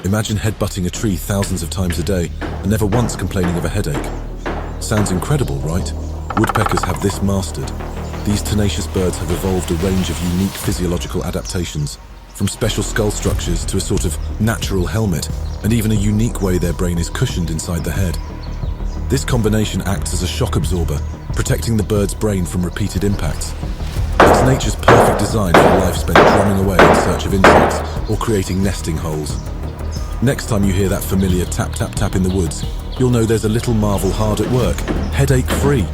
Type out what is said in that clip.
Imagine headbutting a tree thousands of times a day and never once complaining of a headache. Sounds incredible, right? Woodpeckers have this mastered. These tenacious birds have evolved a range of unique physiological adaptations, from special skull structures to a sort of natural helmet, and even a unique way their brain is cushioned inside the head. This combination acts as a shock absorber, protecting the bird's brain from repeated impacts. It's nature's perfect design for a life spent drumming away in search of insects or creating nesting holes. Next time you hear that familiar tap tap tap in the woods, you'll know there's a little marvel hard at work, headache-free,